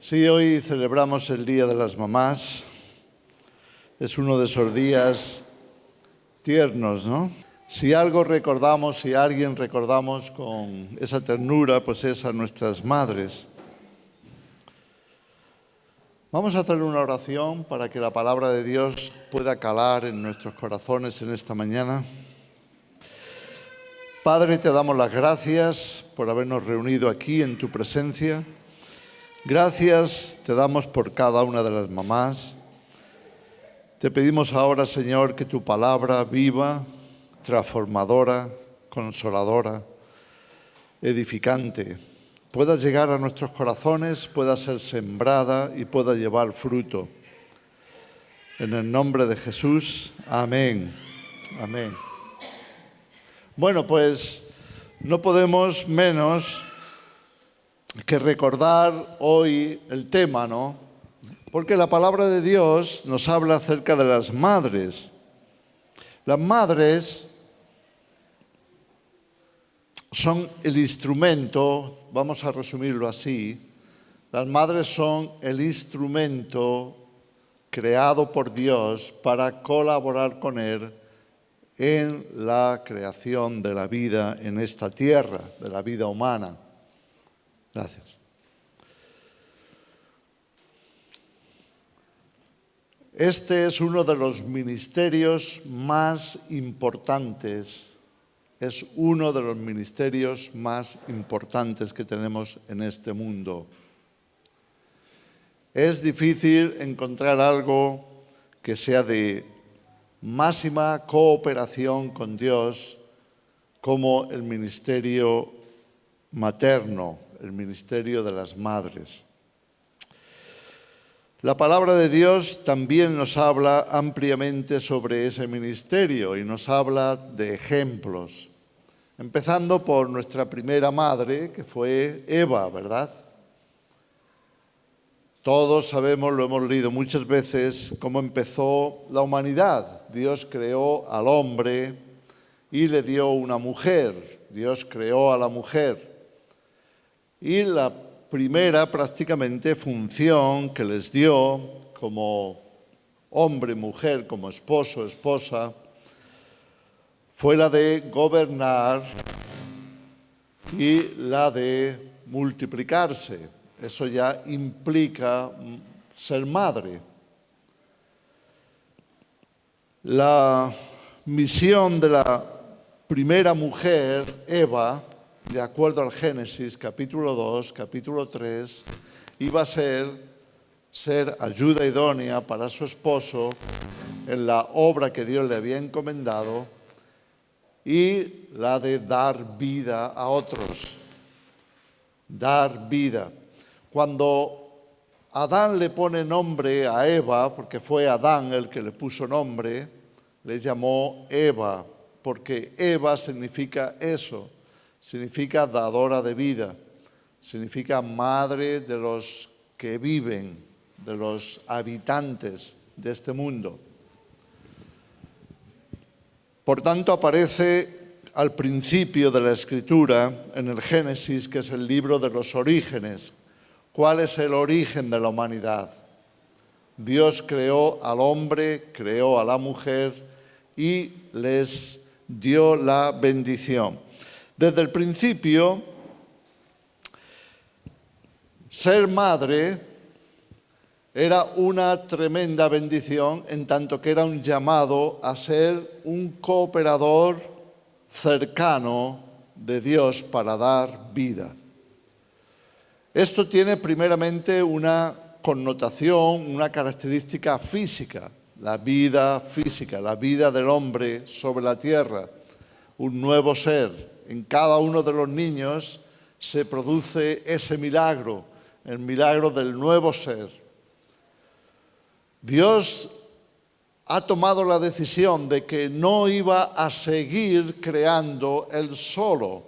Sí, hoy celebramos el Día de las Mamás. Es uno de esos días tiernos, ¿no? Si algo recordamos, si a alguien recordamos con esa ternura, pues es a nuestras madres. Vamos a hacer una oración para que la palabra de Dios pueda calar en nuestros corazones en esta mañana. Padre, te damos las gracias por habernos reunido aquí en tu presencia. Gracias te damos por cada una de las mamás. Te pedimos ahora, Señor, que tu palabra viva, transformadora, consoladora, edificante, pueda llegar a nuestros corazones, pueda ser sembrada y pueda llevar fruto. En el nombre de Jesús, amén. Amén. Bueno, pues no podemos menos que recordar hoy el tema, ¿no? Porque la palabra de Dios nos habla acerca de las madres. Las madres son el instrumento, vamos a resumirlo así, las madres son el instrumento creado por Dios para colaborar con Él en la creación de la vida en esta tierra, de la vida humana. Gracias. Este es uno de los ministerios más importantes, es uno de los ministerios más importantes que tenemos en este mundo. Es difícil encontrar algo que sea de máxima cooperación con Dios como el ministerio materno, el ministerio de las madres. La palabra de Dios también nos habla ampliamente sobre ese ministerio y nos habla de ejemplos, empezando por nuestra primera madre, que fue Eva, ¿verdad? Todos sabemos, lo hemos leído muchas veces, cómo empezó la humanidad. Dios creó al hombre y le dio una mujer. Dios creó a la mujer. Y la primera prácticamente función que les dio como hombre, mujer, como esposo, esposa, fue la de gobernar y la de multiplicarse. Eso ya implica ser madre. La misión de la primera mujer, Eva, de acuerdo al Génesis, capítulo 2, capítulo 3, iba a ser ayuda idónea para su esposo en la obra que Dios le había encomendado y la de dar vida a otros. Dar vida. Cuando Adán le pone nombre a Eva, porque fue Adán el que le puso nombre, le llamó Eva, porque Eva significa eso. Significa dadora de vida, significa madre de los que viven, de los habitantes de este mundo. Por tanto, aparece al principio de la Escritura, en el Génesis, que es el libro de los orígenes. ¿Cuál es el origen de la humanidad? Dios creó al hombre, creó a la mujer y les dio la bendición. Desde el principio, ser madre era una tremenda bendición, en tanto que era un llamado a ser un cooperador cercano de Dios para dar vida. Esto tiene primeramente una connotación, una característica física, la vida física, la vida del hombre sobre la tierra, un nuevo ser. En cada uno de los niños se produce ese milagro, el milagro del nuevo ser. Dios ha tomado la decisión de que no iba a seguir creando Él solo.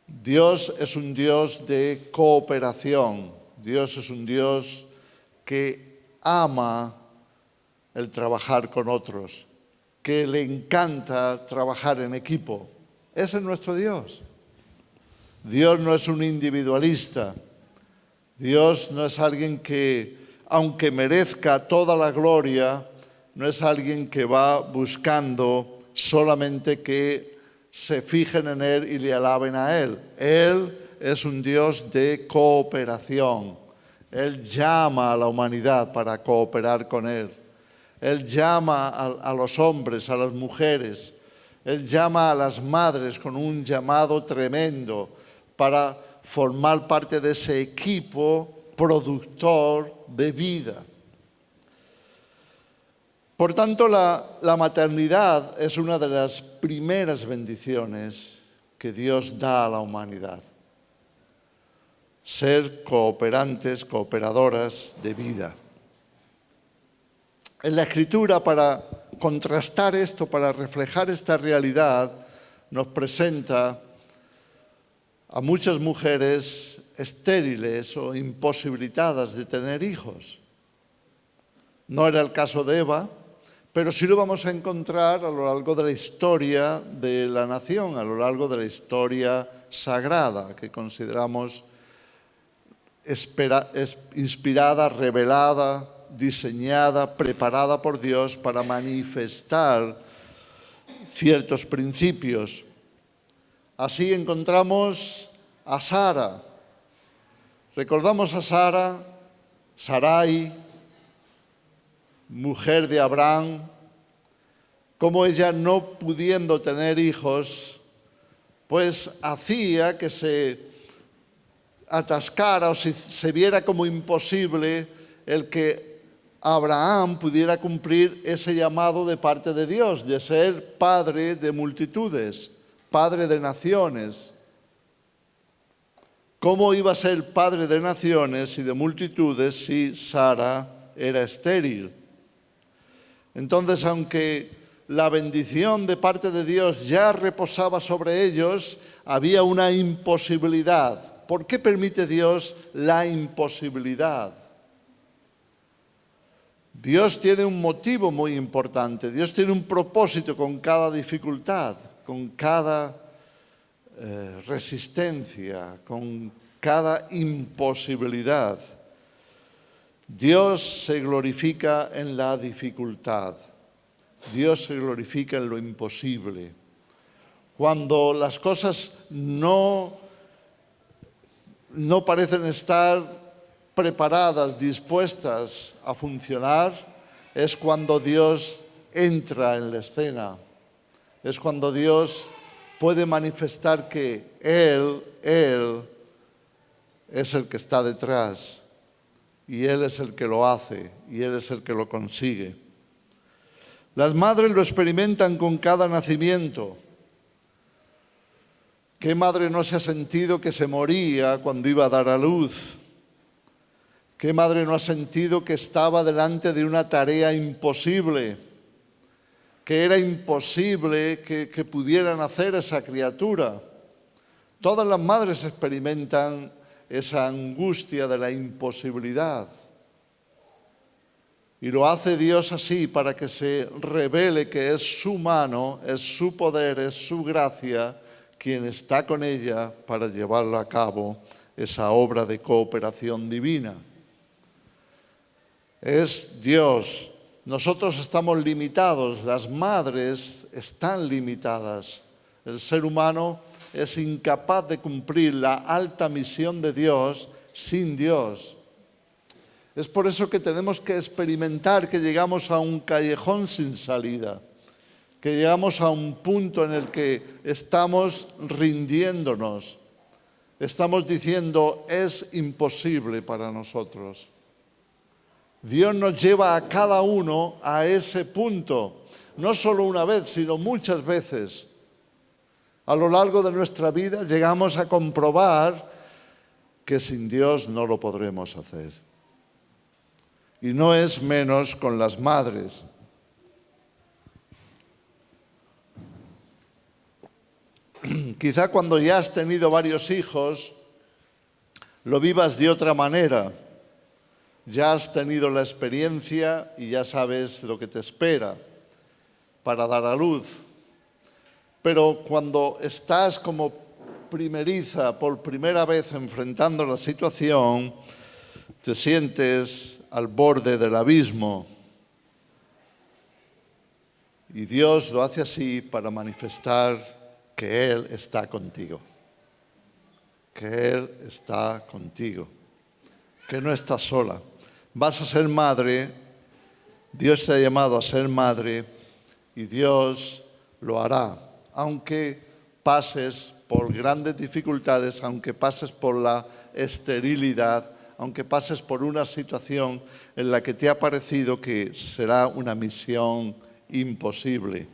Dios es un Dios de cooperación. Dios es un Dios que ama el trabajar con otros, que le encanta trabajar en equipo. Ese es nuestro Dios. Dios no es un individualista. Dios no es alguien que, aunque merezca toda la gloria, no es alguien que va buscando solamente que se fijen en Él y le alaben a Él. Él es un Dios de cooperación. Él llama a la humanidad para cooperar con Él. Él llama a los hombres, a las mujeres. Él llama a las madres con un llamado tremendo para formar parte de ese equipo productor de vida. Por tanto, la maternidad es una de las primeras bendiciones que Dios da a la humanidad. Ser cooperantes, cooperadoras de vida. En la Escritura, para contrastar esto, para reflejar esta realidad, nos presenta a muchas mujeres estériles o imposibilitadas de tener hijos. No era el caso de Eva, pero sí lo vamos a encontrar a lo largo de la historia de la nación, a lo largo de la historia sagrada, que consideramos inspirada, revelada, diseñada, preparada por Dios para manifestar ciertos principios. Así encontramos a Sara. Recordamos a Sara, Sarai, mujer de Abraham, cómo ella, no pudiendo tener hijos, pues hacía que se atascara o se viera como imposible el que Abraham pudiera cumplir ese llamado de parte de Dios, de ser padre de multitudes, padre de naciones. ¿Cómo iba a ser padre de naciones y de multitudes si Sara era estéril? Entonces, aunque la bendición de parte de Dios ya reposaba sobre ellos, había una imposibilidad. ¿Por qué permite Dios la imposibilidad? Dios tiene un motivo muy importante. Dios tiene un propósito con cada dificultad, con cada resistencia, con cada imposibilidad. Dios se glorifica en la dificultad. Dios se glorifica en lo imposible. Cuando las cosas no parecen estar preparadas, dispuestas a funcionar, es cuando Dios entra en la escena. Es cuando Dios puede manifestar que Él es el que está detrás. Y Él es el que lo hace, y Él es el que lo consigue. Las madres lo experimentan con cada nacimiento. ¿Qué madre no se ha sentido que se moría cuando iba a dar a luz? ¿Qué madre no ha sentido que estaba delante de una tarea imposible? Que era imposible que pudieran hacer esa criatura. Todas las madres experimentan esa angustia de la imposibilidad. Y lo hace Dios así para que se revele que es su mano, es su poder, es su gracia quien está con ella para llevarla a cabo esa obra de cooperación divina. Es Dios. Nosotros estamos limitados, las madres están limitadas. El ser humano es incapaz de cumplir la alta misión de Dios sin Dios. Es por eso que tenemos que experimentar que llegamos a un callejón sin salida, que llegamos a un punto en el que estamos rindiéndonos, estamos diciendo es imposible para nosotros. Dios nos lleva a cada uno a ese punto, no solo una vez, sino muchas veces. A lo largo de nuestra vida llegamos a comprobar que sin Dios no lo podremos hacer. Y no es menos con las madres. Quizá cuando ya has tenido varios hijos, lo vivas de otra manera. Ya has tenido la experiencia y ya sabes lo que te espera para dar a luz. Pero cuando estás como primeriza, por primera vez enfrentando la situación, te sientes al borde del abismo. Y Dios lo hace así para manifestar que Él está contigo. Que Él está contigo. Que no estás sola. Vas a ser madre. Dios te ha llamado a ser madre y Dios lo hará. Aunque pases por grandes dificultades, aunque pases por la esterilidad, aunque pases por una situación en la que te ha parecido que será una misión imposible.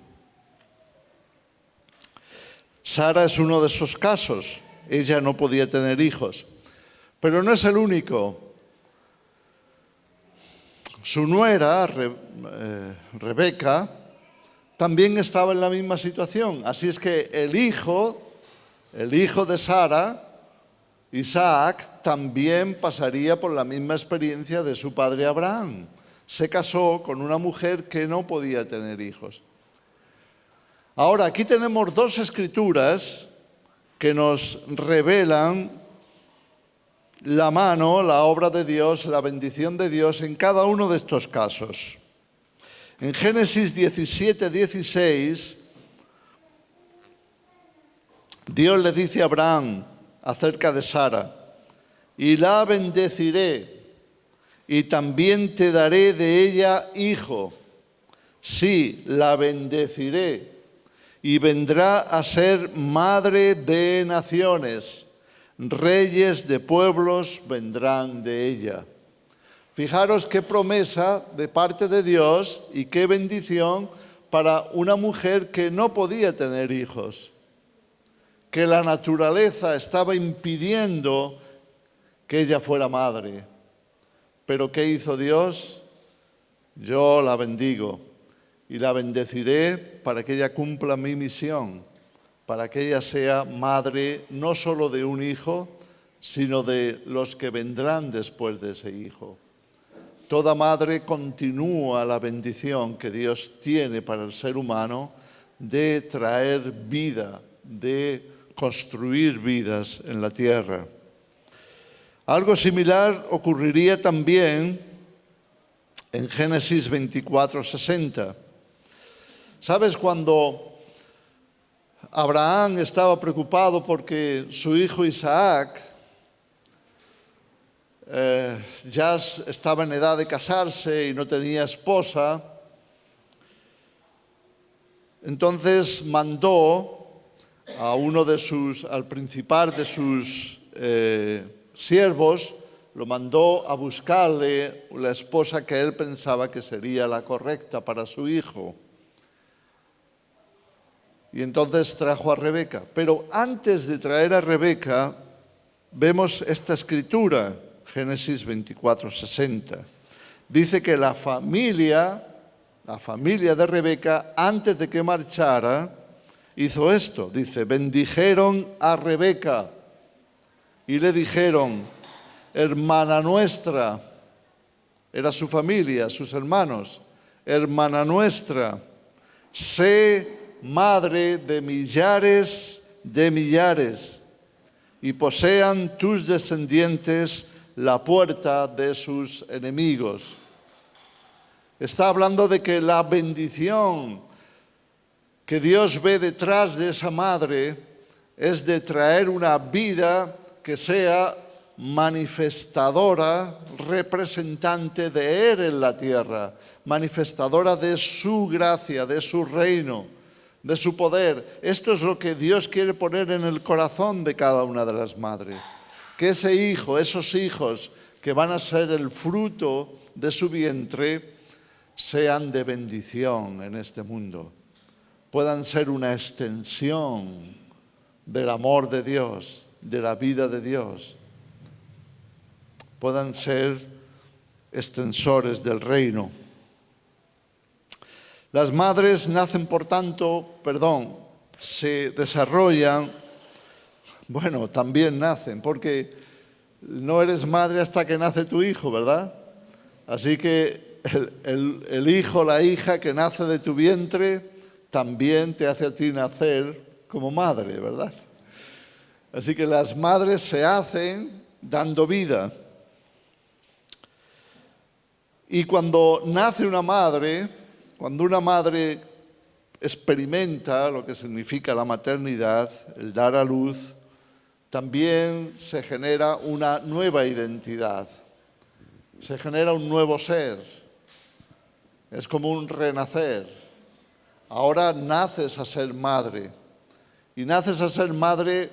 Sara es uno de esos casos. Ella no podía tener hijos, pero no es el único. Su nuera, Rebeca, también estaba en la misma situación. Así es que el hijo de Sara, Isaac, también pasaría por la misma experiencia de su padre Abraham. Se casó con una mujer que no podía tener hijos. Ahora, aquí tenemos dos escrituras que nos revelan la mano, la obra de Dios, la bendición de Dios en cada uno de estos casos. En Génesis 17, 16, Dios le dice a Abraham acerca de Sara: y la bendeciré, y también te daré de ella hijo. Sí, la bendeciré, y vendrá a ser madre de naciones. Reyes de pueblos vendrán de ella. Fijaros qué promesa de parte de Dios y qué bendición para una mujer que no podía tener hijos, que la naturaleza estaba impidiendo que ella fuera madre. Pero ¿qué hizo Dios? Yo la bendigo y la bendeciré para que ella cumpla mi misión, para que ella sea madre no solo de un hijo, sino de los que vendrán después de ese hijo. Toda madre continúa la bendición que Dios tiene para el ser humano de traer vida, de construir vidas en la tierra. Algo similar ocurriría también en Génesis 24, 60. ¿Sabes? Cuando Abraham estaba preocupado porque su hijo Isaac ya estaba en edad de casarse y no tenía esposa, entonces mandó al principal de sus siervos, lo mandó a buscarle la esposa que él pensaba que sería la correcta para su hijo. Y entonces trajo a Rebeca. Pero antes de traer a Rebeca, vemos esta escritura, Génesis 24, 60. Dice que la familia de Rebeca, antes de que marchara, hizo esto. Dice: bendijeron a Rebeca y le dijeron: hermana nuestra, era su familia, sus hermanos, hermana nuestra, sé madre de millares y posean tus descendientes la puerta de sus enemigos. Está hablando de que la bendición que Dios ve detrás de esa madre es de traer una vida que sea manifestadora, representante de Él en la tierra, manifestadora de su gracia, de su reino, de su poder. Esto es lo que Dios quiere poner en el corazón de cada una de las madres. Que ese hijo, esos hijos que van a ser el fruto de su vientre, sean de bendición en este mundo. Puedan ser una extensión del amor de Dios, de la vida de Dios. Puedan ser extensores del reino. Las madres nacen, por tanto, se desarrollan, también nacen, porque no eres madre hasta que nace tu hijo, ¿verdad? Así que el hijo, la hija que nace de tu vientre, también te hace a ti nacer como madre, ¿verdad? Así que las madres se hacen dando vida. Y cuando nace una madre, cuando una madre experimenta lo que significa la maternidad, el dar a luz, también se genera una nueva identidad, se genera un nuevo ser, es como un renacer. Ahora naces a ser madre y naces a ser madre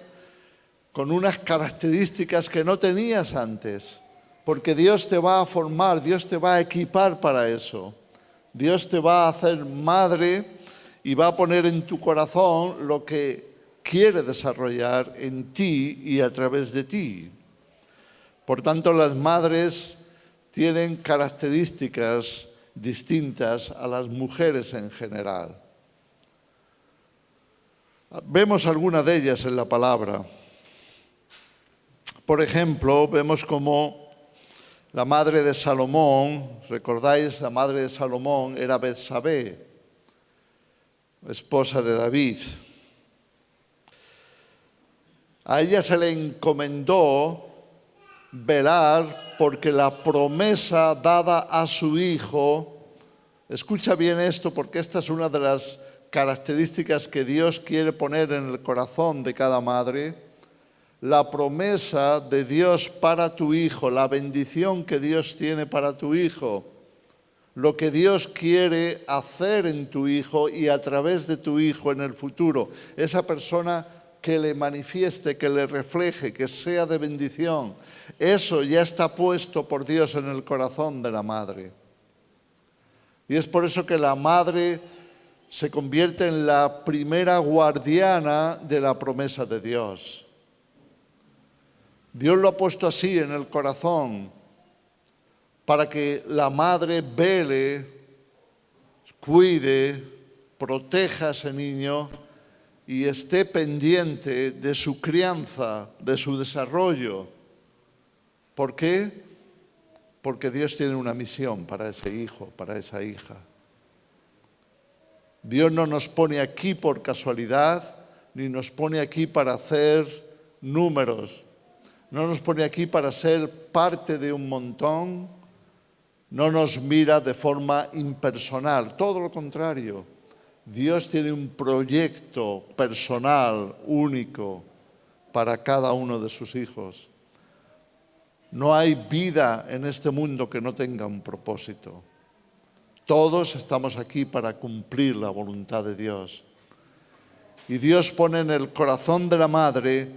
con unas características que no tenías antes, porque Dios te va a formar, Dios te va a equipar para eso. Dios te va a hacer madre y va a poner en tu corazón lo que quiere desarrollar en ti y a través de ti. Por tanto, las madres tienen características distintas a las mujeres en general. Vemos algunas de ellas en la palabra. Por ejemplo, vemos como la madre de Salomón, ¿recordáis? La madre de Salomón era Betsabé, esposa de David. A ella se le encomendó velar porque la promesa dada a su hijo, escucha bien esto porque esta es una de las características que Dios quiere poner en el corazón de cada madre, la promesa de Dios para tu hijo, la bendición que Dios tiene para tu hijo, lo que Dios quiere hacer en tu hijo y a través de tu hijo en el futuro, esa persona que le manifieste, que le refleje, que sea de bendición. Eso ya está puesto por Dios en el corazón de la madre. Y es por eso que la madre se convierte en la primera guardiana de la promesa de Dios. Dios lo ha puesto así en el corazón para que la madre vele, cuide, proteja a ese niño y esté pendiente de su crianza, de su desarrollo. ¿Por qué? Porque Dios tiene una misión para ese hijo, para esa hija. Dios no nos pone aquí por casualidad, ni nos pone aquí para hacer números. No nos pone aquí para ser parte de un montón. No nos mira de forma impersonal, todo lo contrario. Dios tiene un proyecto personal, único, para cada uno de sus hijos. No hay vida en este mundo que no tenga un propósito. Todos estamos aquí para cumplir la voluntad de Dios. Y Dios pone en el corazón de la madre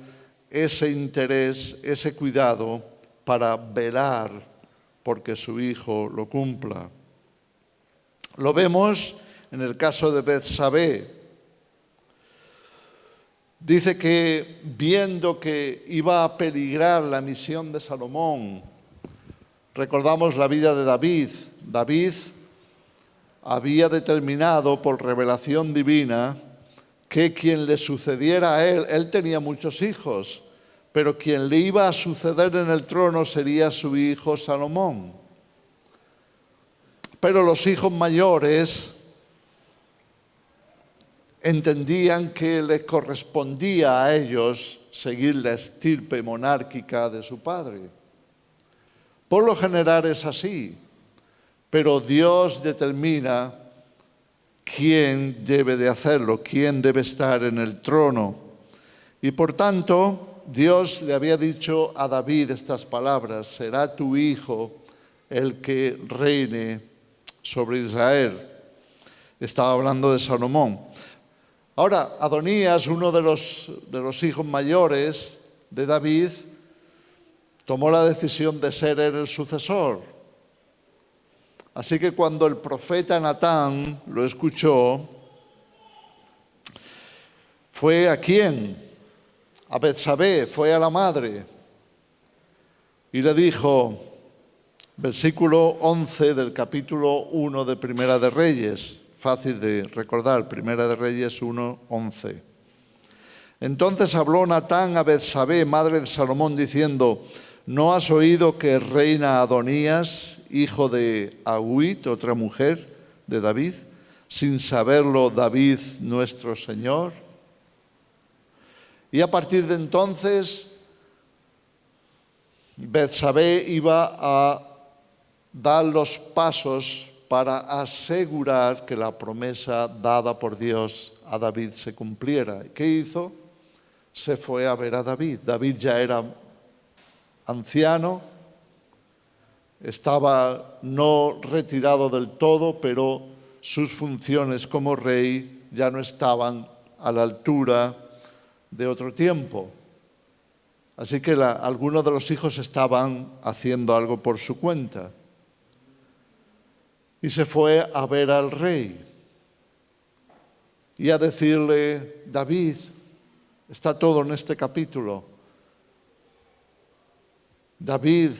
ese interés, ese cuidado para velar porque su hijo lo cumpla. Lo vemos en el caso de Betsabé. Dice que viendo que iba a peligrar la misión de Salomón, recordamos la vida de David. David había determinado por revelación divina que quien le sucediera a él tenía muchos hijos, pero quien le iba a suceder en el trono sería su hijo Salomón. Pero los hijos mayores entendían que les correspondía a ellos seguir la estirpe monárquica de su padre. Por lo general es así, pero Dios determina quién debe de hacerlo, quién debe estar en el trono. Y por tanto, Dios le había dicho a David estas palabras: será tu hijo el que reine sobre Israel. Estaba hablando de Salomón. Ahora, Adonías, uno de los hijos mayores de David, tomó la decisión de ser él el sucesor. Así que cuando el profeta Natán lo escuchó, ¿fue a quién? A Betsabé, fue a la madre. Y le dijo, versículo 11 del capítulo 1 de Primera de Reyes, fácil de recordar, Primera de Reyes 1, 11. Entonces habló Natán a Betsabé, madre de Salomón, diciendo, ¿no has oído que reina Adonías, hijo de Agüit, otra mujer de David, sin saberlo David nuestro Señor? Y a partir de entonces, Betsabé iba a dar los pasos para asegurar que la promesa dada por Dios a David se cumpliera. ¿Qué hizo? Se fue a ver a David. David ya era anciano, estaba no retirado del todo, pero sus funciones como rey ya no estaban a la altura de otro tiempo. Así que algunos de los hijos estaban haciendo algo por su cuenta. Y se fue a ver al rey y a decirle: David, está todo en este capítulo. David,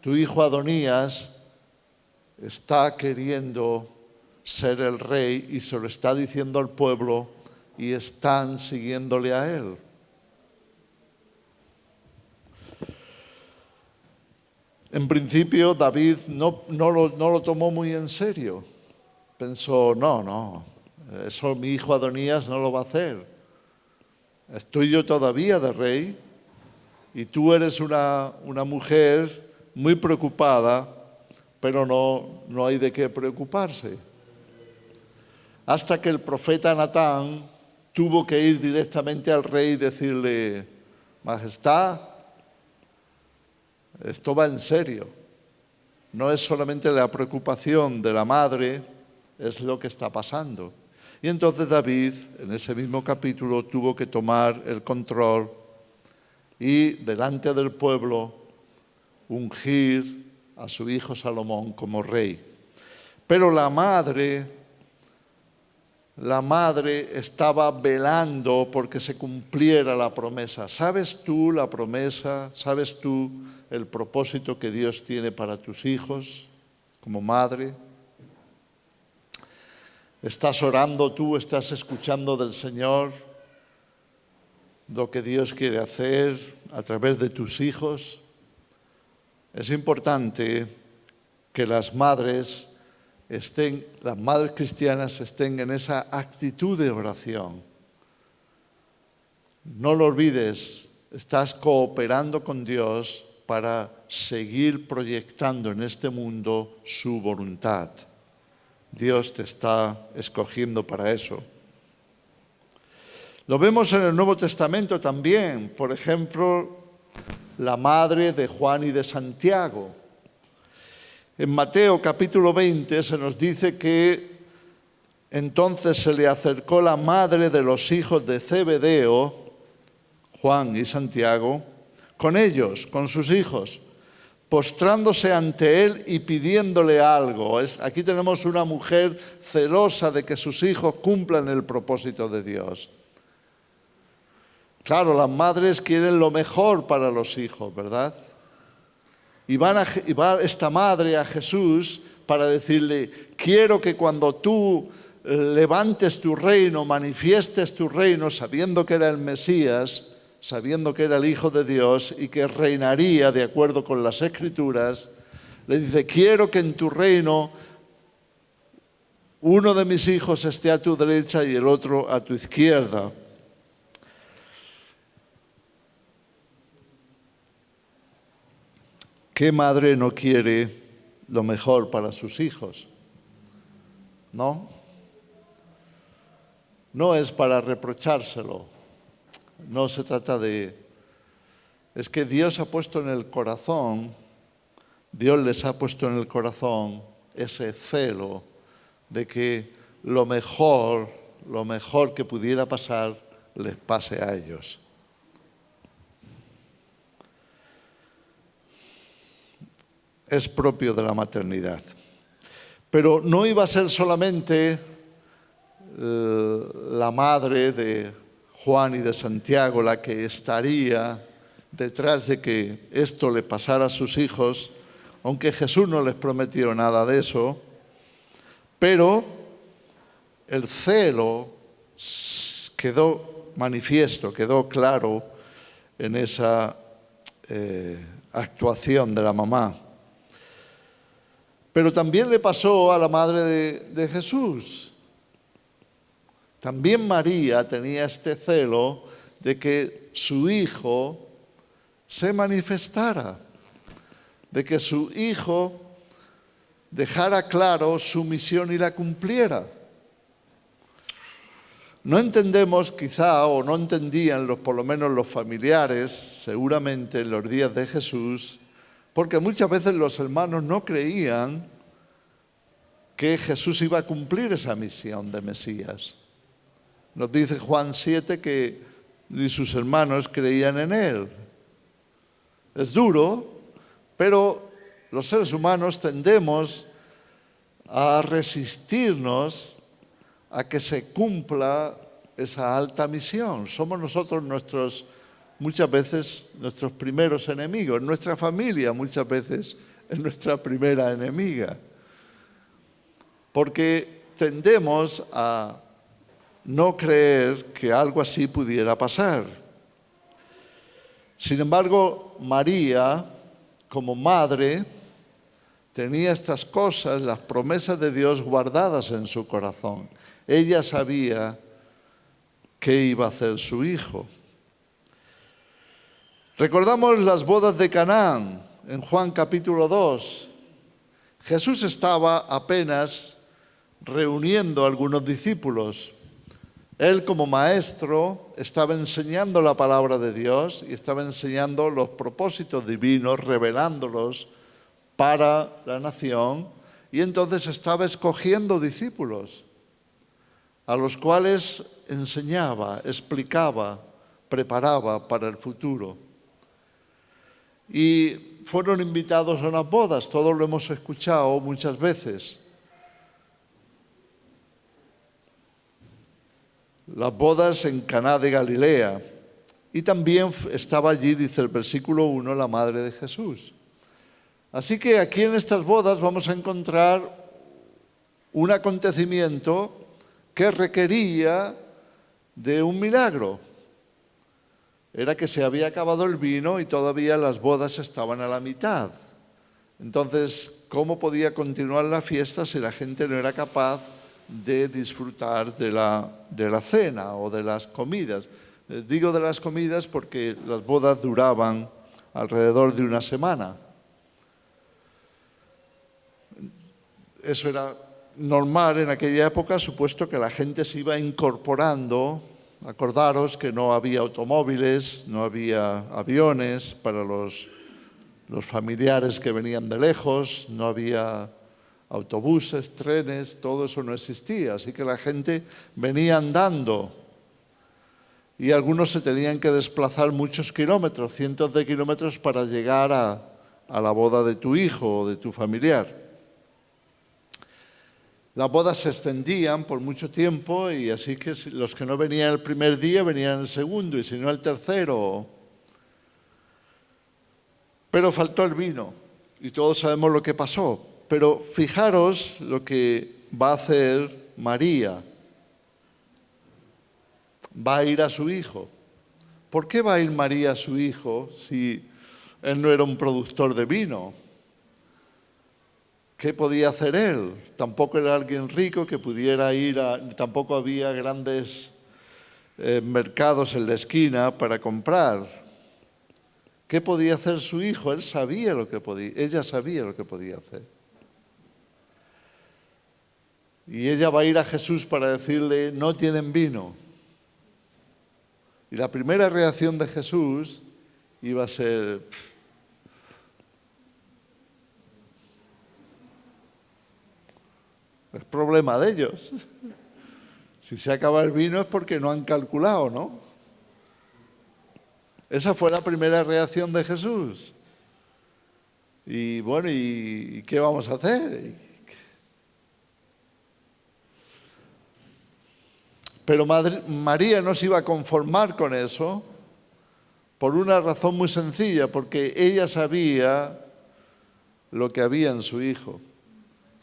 tu hijo Adonías, está queriendo ser el rey y se lo está diciendo al pueblo y están siguiéndole a él. En principio David no lo tomó muy en serio. Pensó, no, eso mi hijo Adonías no lo va a hacer. Estoy yo todavía de rey y tú eres una mujer muy preocupada, pero no hay de qué preocuparse. Hasta que el profeta Natán tuvo que ir directamente al rey y decirle: Majestad, esto va en serio. No es solamente la preocupación de la madre, es lo que está pasando. Y entonces David, en ese mismo capítulo, tuvo que tomar el control y delante del pueblo ungir a su hijo Salomón como rey. Pero la madre estaba velando porque se cumpliera la promesa. ¿Sabes tú la promesa? ¿Sabes tú el propósito que Dios tiene para tus hijos como madre? ¿Estás orando tú? ¿Estás escuchando del Señor lo que Dios quiere hacer a través de tus hijos? Es importante que las madres cristianas estén en esa actitud de oración. No lo olvides, estás cooperando con Dios para seguir proyectando en este mundo su voluntad. Dios te está escogiendo para eso. Lo vemos en el Nuevo Testamento también. Por ejemplo, la madre de Juan y de Santiago. En Mateo capítulo 20 se nos dice que entonces se le acercó la madre de los hijos de Zebedeo, Juan y Santiago, con ellos, con sus hijos, postrándose ante él y pidiéndole algo. Aquí tenemos una mujer celosa de que sus hijos cumplan el propósito de Dios. Claro, las madres quieren lo mejor para los hijos, ¿verdad? Y va esta madre a Jesús para decirle: quiero que cuando tú levantes tu reino, manifiestes tu reino, sabiendo que era el Mesías, sabiendo que era el Hijo de Dios y que reinaría de acuerdo con las Escrituras, le dice: quiero que en tu reino uno de mis hijos esté a tu derecha y el otro a tu izquierda. ¿Qué madre no quiere lo mejor para sus hijos? ¿No? No es para reprochárselo. No se trata de... Es que Dios ha puesto en el corazón, Dios les ha puesto en el corazón ese celo de que lo mejor que pudiera pasar les pase a ellos. Es propio de la maternidad. Pero no iba a ser solamente la madre de Juan y de Santiago la que estaría detrás de que esto le pasara a sus hijos, aunque Jesús no les prometió nada de eso, pero el celo quedó manifiesto, quedó claro en esa actuación de la mamá. Pero también le pasó a la madre de Jesús. También María tenía este celo de que su hijo se manifestara, de que su hijo dejara claro su misión y la cumpliera. No entendemos quizá, o no entendían por lo menos los familiares, seguramente en los días de Jesús, porque muchas veces los hermanos no creían que Jesús iba a cumplir esa misión de Mesías. Nos dice Juan 7 que ni sus hermanos creían en él. Es duro, pero los seres humanos tendemos a resistirnos a que se cumpla esa alta misión. Somos nosotros muchas veces nuestros primeros enemigos. Nuestra familia muchas veces es nuestra primera enemiga. Porque tendemos a no creer que algo así pudiera pasar. Sin embargo, María, como madre, tenía estas cosas, las promesas de Dios guardadas en su corazón. Ella sabía qué iba a hacer su hijo. Recordamos las bodas de Canaán en Juan capítulo 2. Jesús estaba apenas reuniendo a algunos discípulos. Él como maestro estaba enseñando la palabra de Dios y estaba enseñando los propósitos divinos, revelándolos para la nación, y entonces estaba escogiendo discípulos a los cuales enseñaba, explicaba, preparaba para el futuro. Y fueron invitados a unas bodas, todos lo hemos escuchado muchas veces. Las bodas en Caná de Galilea. Y también estaba allí, dice el versículo 1, la madre de Jesús. Así que aquí en estas bodas vamos a encontrar un acontecimiento que requería de un milagro. Era que se había acabado el vino y todavía las bodas estaban a la mitad. Entonces, ¿cómo podía continuar la fiesta si la gente no era capaz de disfrutar de la cena o de las comidas? Digo de las comidas porque las bodas duraban alrededor de una semana. Eso era normal en aquella época, supuesto que la gente se iba incorporando. Acordaros que no había automóviles, no había aviones para los familiares que venían de lejos, no había autobuses, trenes, todo eso no existía. Así que la gente venía andando y algunos se tenían que desplazar muchos kilómetros, cientos de kilómetros para llegar a la boda de tu hijo o de tu familiar. Las bodas se extendían por mucho tiempo y así que los que no venían el primer día venían el segundo y si no el tercero. Pero faltó el vino y todos sabemos lo que pasó. Pero fijaros lo que va a hacer María. Va a ir a su hijo. ¿Por qué va a ir María a su hijo si él no era un productor de vino? ¿Qué podía hacer él? Tampoco era alguien rico que pudiera ir tampoco había grandes mercados en la esquina para comprar. ¿Qué podía hacer su hijo? Ella sabía lo que podía hacer. Y ella va a ir a Jesús para decirle, no tienen vino. Y la primera reacción de Jesús iba a ser, es problema de ellos. Si se acaba el vino es porque no han calculado, ¿no? Esa fue la primera reacción de Jesús. Y bueno, ¿y qué vamos a hacer? Pero María no se iba a conformar con eso por una razón muy sencilla, porque ella sabía lo que había en su hijo.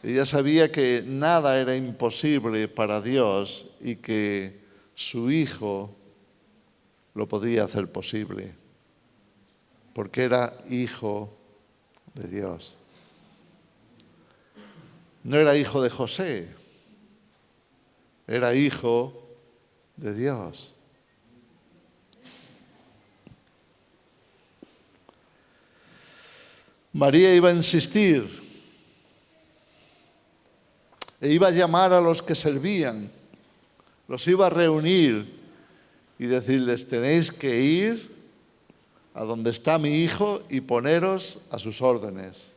Ella sabía que nada era imposible para Dios y que su hijo lo podía hacer posible, porque era hijo de Dios. No era hijo de José, era hijo de Dios. María iba a insistir. e iba a llamar a los que servían, los iba a reunir y decirles: tenéis que ir a donde está mi hijo y poneros a sus órdenes.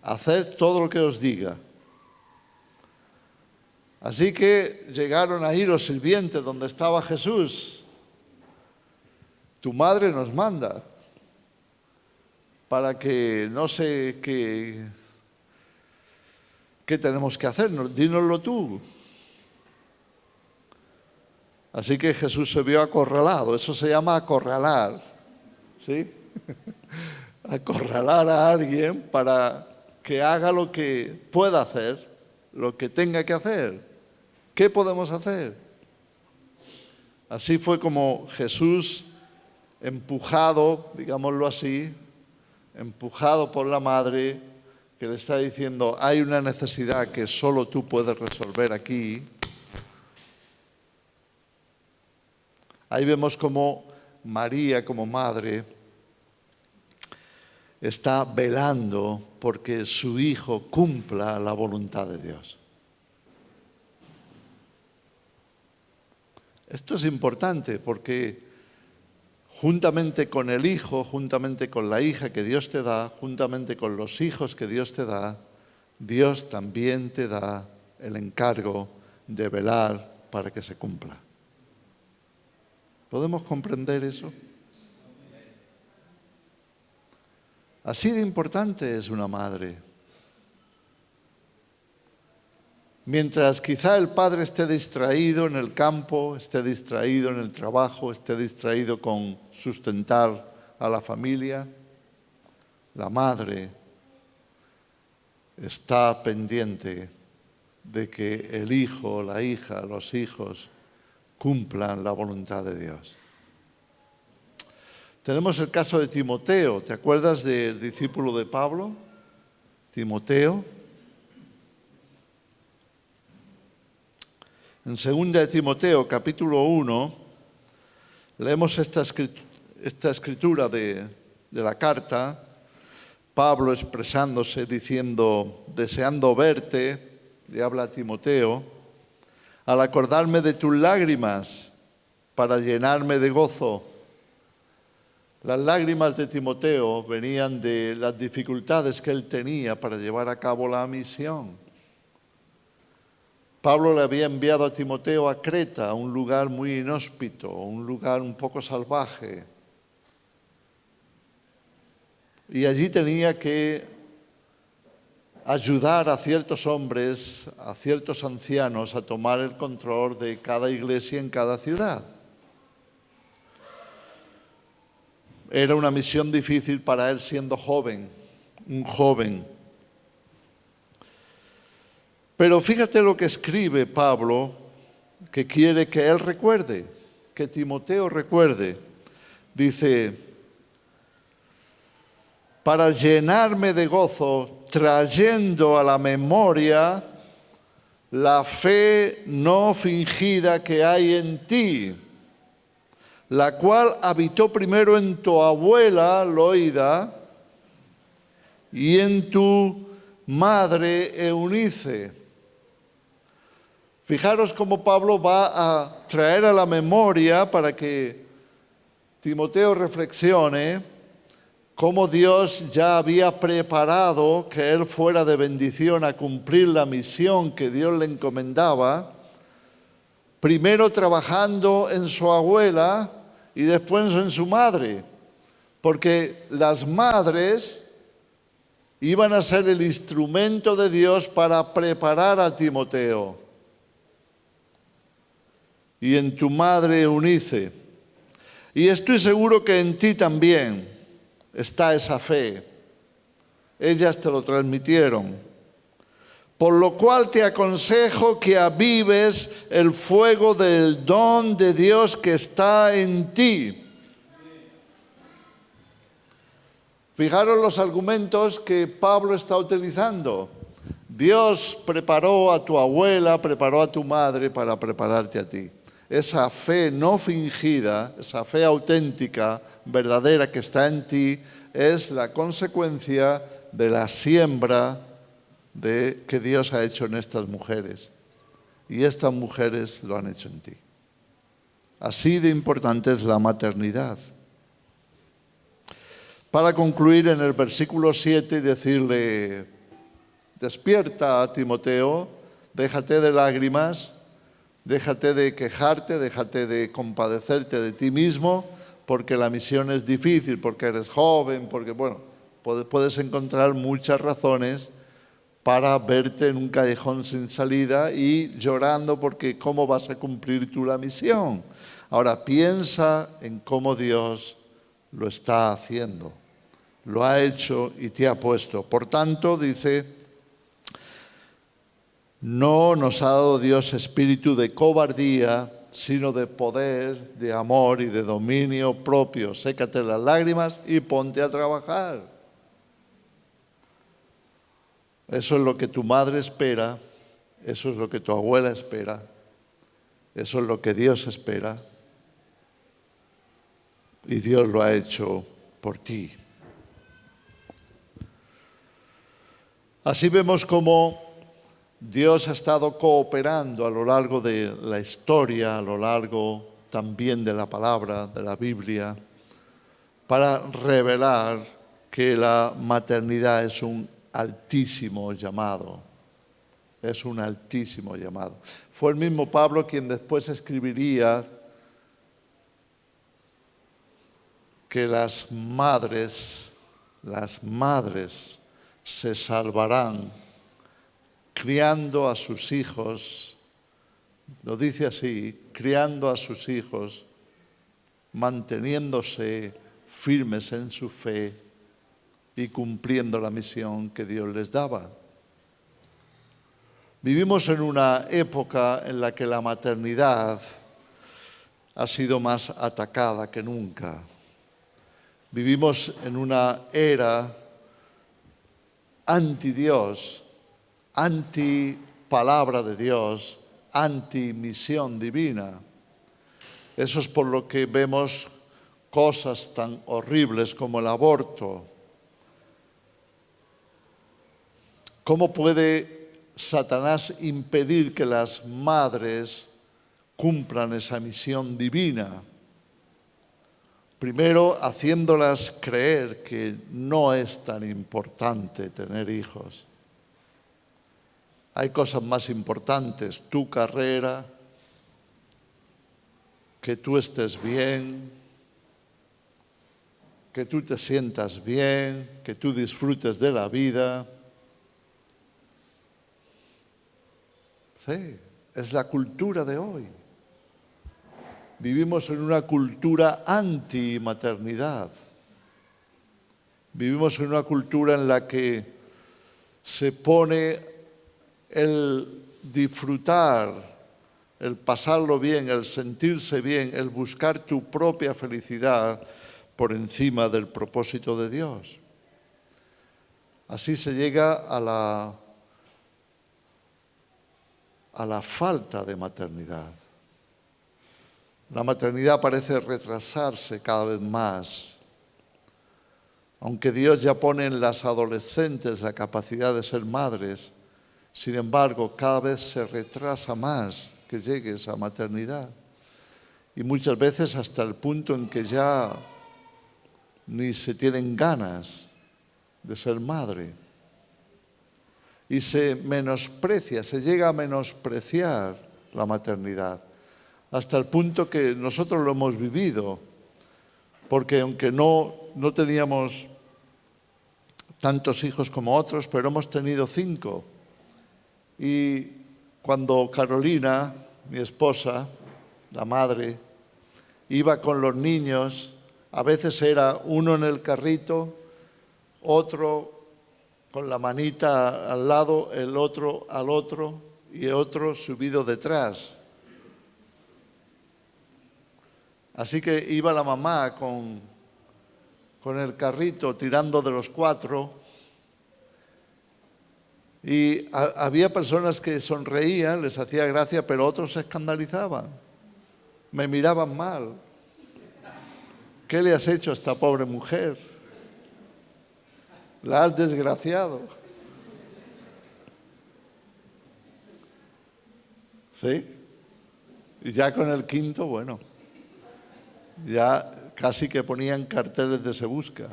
Haced todo lo que os diga. Así que llegaron ahí los sirvientes donde estaba Jesús. Tu madre nos manda para que no sé qué tenemos que hacer, dínoslo tú. Así que Jesús se vio acorralado, eso se llama acorralar, ¿sí? Acorralar a alguien para que haga lo que pueda hacer, lo que tenga que hacer. ¿Qué podemos hacer? Así fue como Jesús, empujado, digámoslo así, empujado por la madre, que le está diciendo: hay una necesidad que solo tú puedes resolver aquí. Ahí vemos cómo María, como madre, está velando porque su hijo cumpla la voluntad de Dios. Esto es importante porque juntamente con el hijo, juntamente con la hija que Dios te da, juntamente con los hijos que Dios te da, Dios también te da el encargo de velar para que se cumpla. ¿Podemos comprender eso? Así de importante es una madre. Mientras quizá el padre esté distraído en el campo, esté distraído en el trabajo, esté distraído con sustentar a la familia, la madre está pendiente de que el hijo, la hija, los hijos cumplan la voluntad de Dios. Tenemos el caso de Timoteo. ¿Te acuerdas del discípulo de Pablo? Timoteo. En 2 de Timoteo, capítulo 1, leemos esta escritura de la carta. Pablo expresándose, diciendo: deseando verte, le habla a Timoteo, al acordarme de tus lágrimas para llenarme de gozo. Las lágrimas de Timoteo venían de las dificultades que él tenía para llevar a cabo la misión. Pablo le había enviado a Timoteo a Creta, un lugar muy inhóspito, un lugar un poco salvaje. Y allí tenía que ayudar a ciertos hombres, a ciertos ancianos, a tomar el control de cada iglesia en cada ciudad. Era una misión difícil para él siendo joven, un joven. Pero fíjate lo que escribe Pablo, que quiere que él recuerde, que Timoteo recuerde. Dice: para llenarme de gozo, trayendo a la memoria la fe no fingida que hay en ti, la cual habitó primero en tu abuela Loida y en tu madre Eunice. Fijaros cómo Pablo va a traer a la memoria para que Timoteo reflexione cómo Dios ya había preparado que él fuera de bendición a cumplir la misión que Dios le encomendaba, primero trabajando en su abuela y después en su madre, porque las madres iban a ser el instrumento de Dios para preparar a Timoteo. Y en tu madre Eunice. Y estoy seguro que en ti también está esa fe. Ellas te lo transmitieron. Por lo cual te aconsejo que avives el fuego del don de Dios que está en ti. Fijaros los argumentos que Pablo está utilizando. Dios preparó a tu abuela, preparó a tu madre para prepararte a ti. Esa fe no fingida, esa fe auténtica, verdadera que está en ti, es la consecuencia de la siembra de que Dios ha hecho en estas mujeres. Y estas mujeres lo han hecho en ti. Así de importante es la maternidad. Para concluir en el versículo 7 y decirle: despierta, Timoteo, déjate de lágrimas, déjate de quejarte, déjate de compadecerte de ti mismo, porque la misión es difícil, porque eres joven, porque, bueno, puedes encontrar muchas razones para verte en un callejón sin salida y llorando porque ¿cómo vas a cumplir tú la misión? Ahora piensa en cómo Dios lo está haciendo. Lo ha hecho y te ha puesto. Por tanto, dice, no nos ha dado Dios espíritu de cobardía, sino de poder, de amor y de dominio propio. Sécate las lágrimas y ponte a trabajar. Eso es lo que tu madre espera, eso es lo que tu abuela espera, eso es lo que Dios espera. Y Dios lo ha hecho por ti. Así vemos cómo Dios ha estado cooperando a lo largo de la historia, a lo largo también de la palabra, de la Biblia, para revelar que la maternidad es un altísimo llamado. Es un altísimo llamado. Fue el mismo Pablo quien después escribiría que las madres se salvarán criando a sus hijos, lo dice así, criando a sus hijos, manteniéndose firmes en su fe y cumpliendo la misión que Dios les daba. Vivimos en una época en la que la maternidad ha sido más atacada que nunca. Vivimos en una era anti-Dios, anti-palabra de Dios, anti-misión divina. Eso es por lo que vemos cosas tan horribles como el aborto. ¿Cómo puede Satanás impedir que las madres cumplan esa misión divina? Primero, haciéndolas creer que no es tan importante tener hijos. Hay cosas más importantes, tu carrera, que tú estés bien, que tú te sientas bien, que tú disfrutes de la vida. Sí, es la cultura de hoy. Vivimos en una cultura anti-maternidad. Vivimos en una cultura en la que se pone el disfrutar, el pasarlo bien, el sentirse bien, el buscar tu propia felicidad por encima del propósito de Dios. Así se llega a la falta de maternidad. La maternidad parece retrasarse cada vez más. Aunque Dios ya pone en las adolescentes la capacidad de ser madres, sin embargo, cada vez se retrasa más que llegue esa maternidad. Y muchas veces hasta el punto en que ya ni se tienen ganas de ser madre. Y se menosprecia, se llega a menospreciar la maternidad. Hasta el punto que nosotros lo hemos vivido, porque aunque no teníamos tantos hijos como otros, pero hemos tenido 5. Y cuando Carolina, mi esposa, la madre, iba con los niños, a veces era uno en el carrito, otro con la manita al lado, el otro al otro y otro subido detrás. Así que iba la mamá con el carrito tirando de los 4 y había personas que sonreían, les hacía gracia, pero otros se escandalizaban, me miraban mal. ¿Qué le has hecho a esta pobre mujer? La has desgraciado. ¿Sí? Y ya con el quinto, bueno, ya casi que ponían carteles de se busca.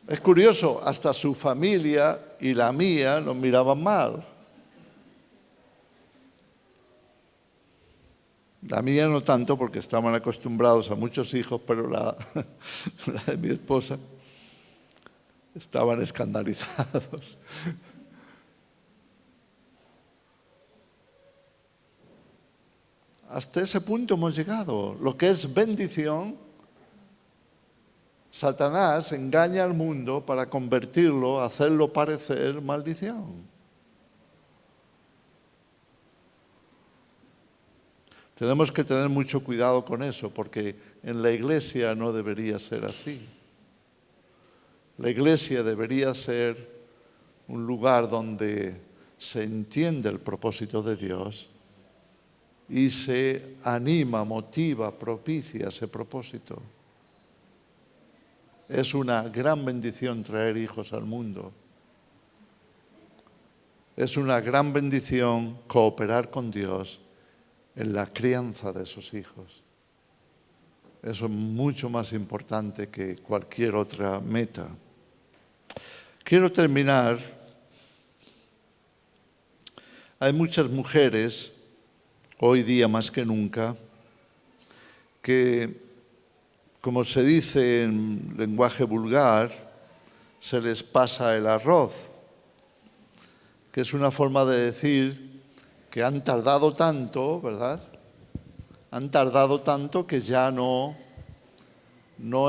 Es curioso, hasta su familia y la mía nos miraban mal. La mía no tanto porque estaban acostumbrados a muchos hijos, pero la de mi esposa estaban escandalizados. Hasta ese punto hemos llegado. Lo que es bendición, Satanás engaña al mundo para convertirlo, hacerlo parecer maldición. Tenemos que tener mucho cuidado con eso, porque en la iglesia no debería ser así. La iglesia debería ser un lugar donde se entiende el propósito de Dios y se anima, motiva, propicia ese propósito. Es una gran bendición traer hijos al mundo. Es una gran bendición cooperar con Dios en la crianza de esos hijos. Eso es mucho más importante que cualquier otra meta. Quiero terminar. Hay muchas mujeres, hoy día más que nunca, que, como se dice en lenguaje vulgar, se les pasa el arroz, que es una forma de decir que han tardado tanto, ¿verdad? Han tardado tanto que ya no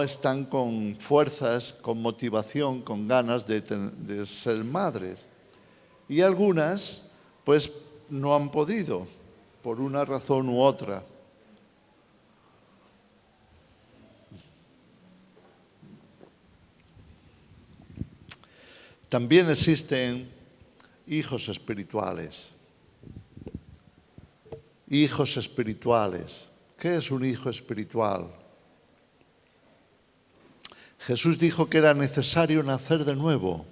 están con fuerzas, con motivación, con ganas de ser madres. Y algunas, pues, no han podido, por una razón u otra. También existen hijos espirituales. Hijos espirituales. ¿Qué es un hijo espiritual? Jesús dijo que era necesario nacer de nuevo.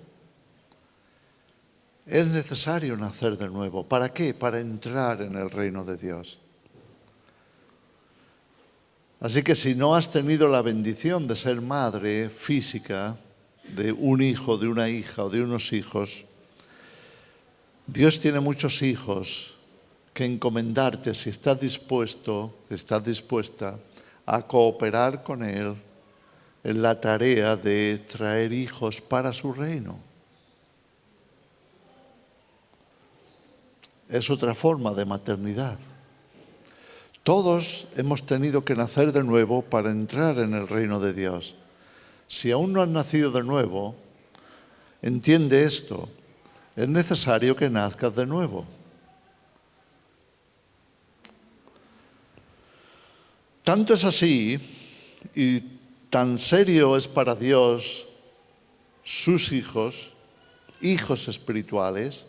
Es necesario nacer de nuevo. ¿Para qué? Para entrar en el reino de Dios. Así que si no has tenido la bendición de ser madre física de un hijo, de una hija o de unos hijos, Dios tiene muchos hijos que encomendarte si estás dispuesto, estás dispuesta a cooperar con Él en la tarea de traer hijos para su reino. Es otra forma de maternidad. Todos hemos tenido que nacer de nuevo para entrar en el reino de Dios. Si aún no has nacido de nuevo, entiende esto. Es necesario que nazcas de nuevo. Tanto es así y tan serio es para Dios sus hijos, hijos espirituales,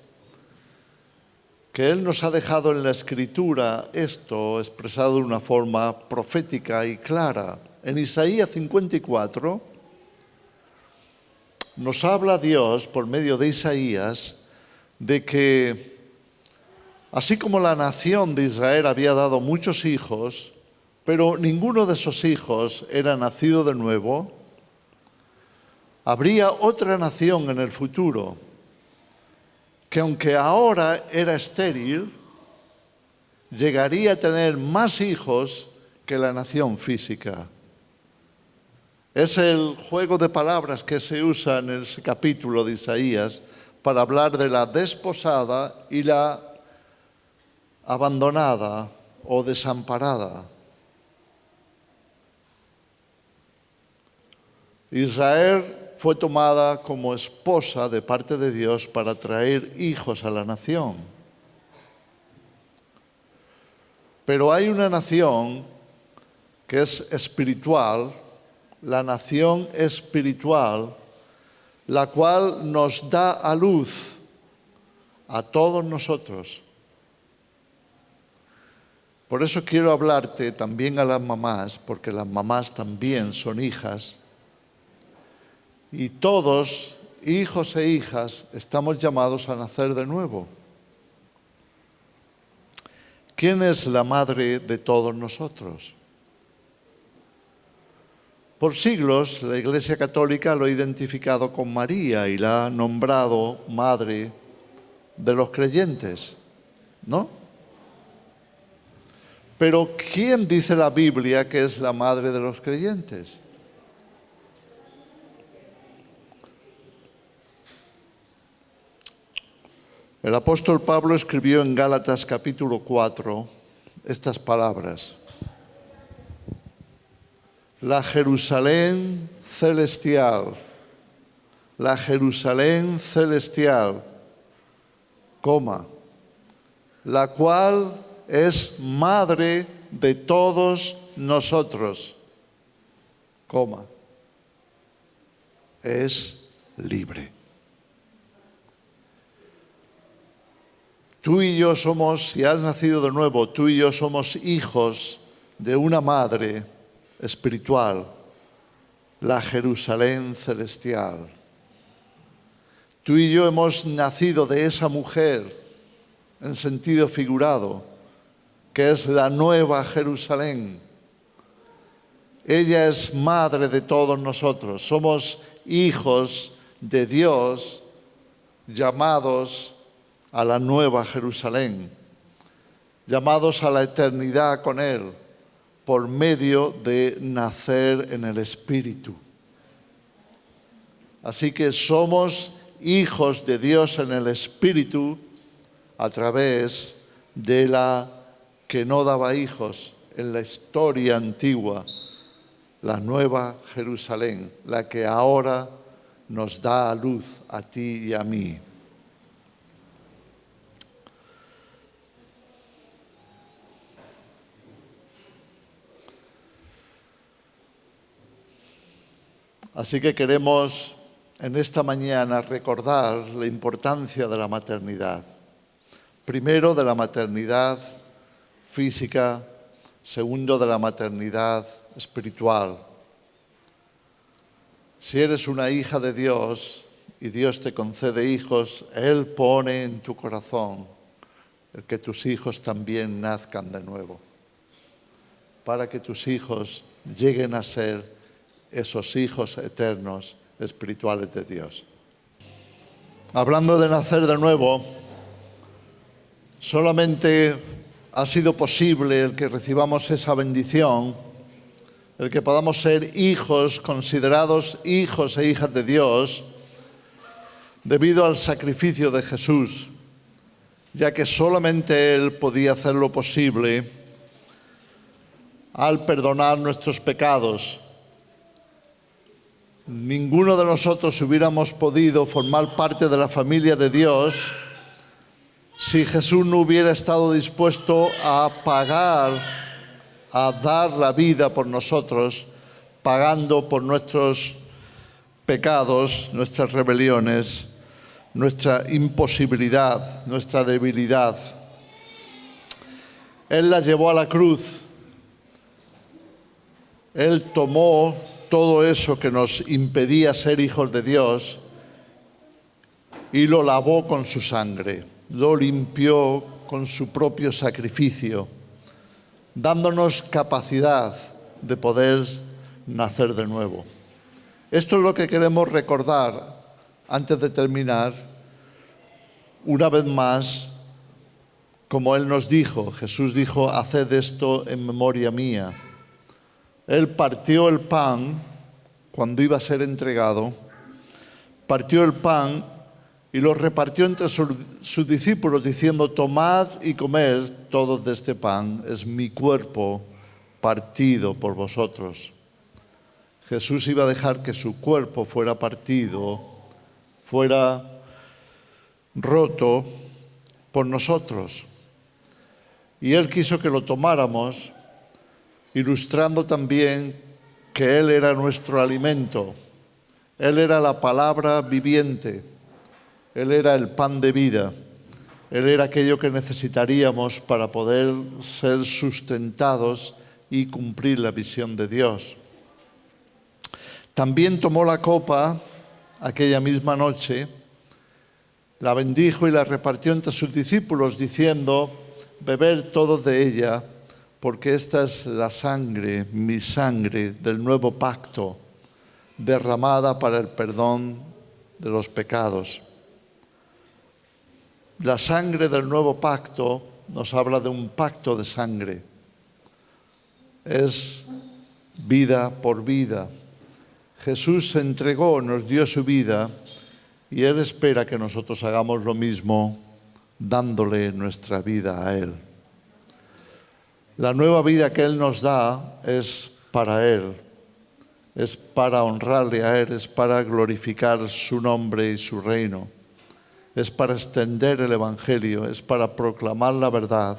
que Él nos ha dejado en la Escritura esto expresado de una forma profética y clara. En Isaías 54 nos habla Dios, por medio de Isaías, de que así como la nación de Israel había dado muchos hijos, pero ninguno de esos hijos era nacido de nuevo, habría otra nación en el futuro que aunque ahora era estéril, llegaría a tener más hijos que la nación física. Es el juego de palabras que se usa en ese capítulo de Isaías para hablar de la desposada y la abandonada o desamparada. Israel fue tomada como esposa de parte de Dios para traer hijos a la nación. Pero hay una nación que es espiritual, la nación espiritual, la cual nos da a luz a todos nosotros. Por eso quiero hablarte también a las mamás, porque las mamás también son hijas, Y todos, hijos e hijas, estamos llamados a nacer de nuevo. ¿Quién es la madre de todos nosotros? Por siglos, la Iglesia Católica lo ha identificado con María y la ha nombrado madre de los creyentes, ¿no? Pero ¿quién dice la Biblia que es la madre de los creyentes? El apóstol Pablo escribió en Gálatas capítulo 4 estas palabras: la Jerusalén celestial, la cual es madre de todos nosotros, es libre. Tú y yo somos, si has nacido de nuevo, tú y yo somos hijos de una madre espiritual, la Jerusalén celestial. Tú y yo hemos nacido de esa mujer, en sentido figurado, que es la nueva Jerusalén. Ella es madre de todos nosotros. Somos hijos de Dios, llamados a la nueva Jerusalén, llamados a la eternidad con Él, por medio de nacer en el Espíritu. Así que somos hijos de Dios en el Espíritu a través de la que no daba hijos en la historia antigua, la nueva Jerusalén, la que ahora nos da a luz a ti y a mí. Así que queremos en esta mañana recordar la importancia de la maternidad. Primero, de la maternidad física, segundo, de la maternidad espiritual. Si eres una hija de Dios y Dios te concede hijos, Él pone en tu corazón el que tus hijos también nazcan de nuevo, para que tus hijos lleguen a ser esos hijos eternos espirituales de Dios. Hablando de nacer de nuevo, solamente ha sido posible el que recibamos esa bendición, el que podamos ser hijos, considerados hijos e hijas de Dios, debido al sacrificio de Jesús, ya que solamente Él podía hacerlo posible al perdonar nuestros pecados. Ninguno de nosotros hubiéramos podido formar parte de la familia de Dios si Jesús no hubiera estado dispuesto a pagar, a dar la vida por nosotros, pagando por nuestros pecados, nuestras rebeliones, nuestra imposibilidad, nuestra debilidad. Él la llevó a la cruz. Él tomó todo eso que nos impedía ser hijos de Dios y lo lavó con su sangre, lo limpió con su propio sacrificio, dándonos capacidad de poder nacer de nuevo. Esto es lo que queremos recordar antes de terminar, una vez más, como Él nos dijo. Jesús dijo: haced esto en memoria mía. Él partió el pan cuando iba a ser entregado, partió el pan y lo repartió entre sus discípulos diciendo: tomad y comed todos de este pan, es mi cuerpo partido por vosotros. Jesús iba a dejar que su cuerpo fuera partido, fuera roto por nosotros. Y Él quiso que lo tomáramos, ilustrando también que Él era nuestro alimento. Él era la palabra viviente. Él era el pan de vida. Él era aquello que necesitaríamos para poder ser sustentados y cumplir la visión de Dios. También tomó la copa aquella misma noche, la bendijo y la repartió entre sus discípulos, diciendo: «Bebed todos de ella, porque esta es la sangre, mi sangre del nuevo pacto, derramada para el perdón de los pecados». La sangre del nuevo pacto nos habla de un pacto de sangre. Es vida por vida. Jesús se entregó, nos dio su vida, y Él espera que nosotros hagamos lo mismo, dándole nuestra vida a Él. La nueva vida que Él nos da es para Él, es para honrarle a Él, es para glorificar su nombre y su reino, es para extender el Evangelio, es para proclamar la verdad,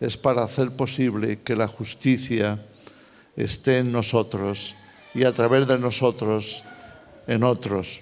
es para hacer posible que la justicia esté en nosotros y a través de nosotros en otros.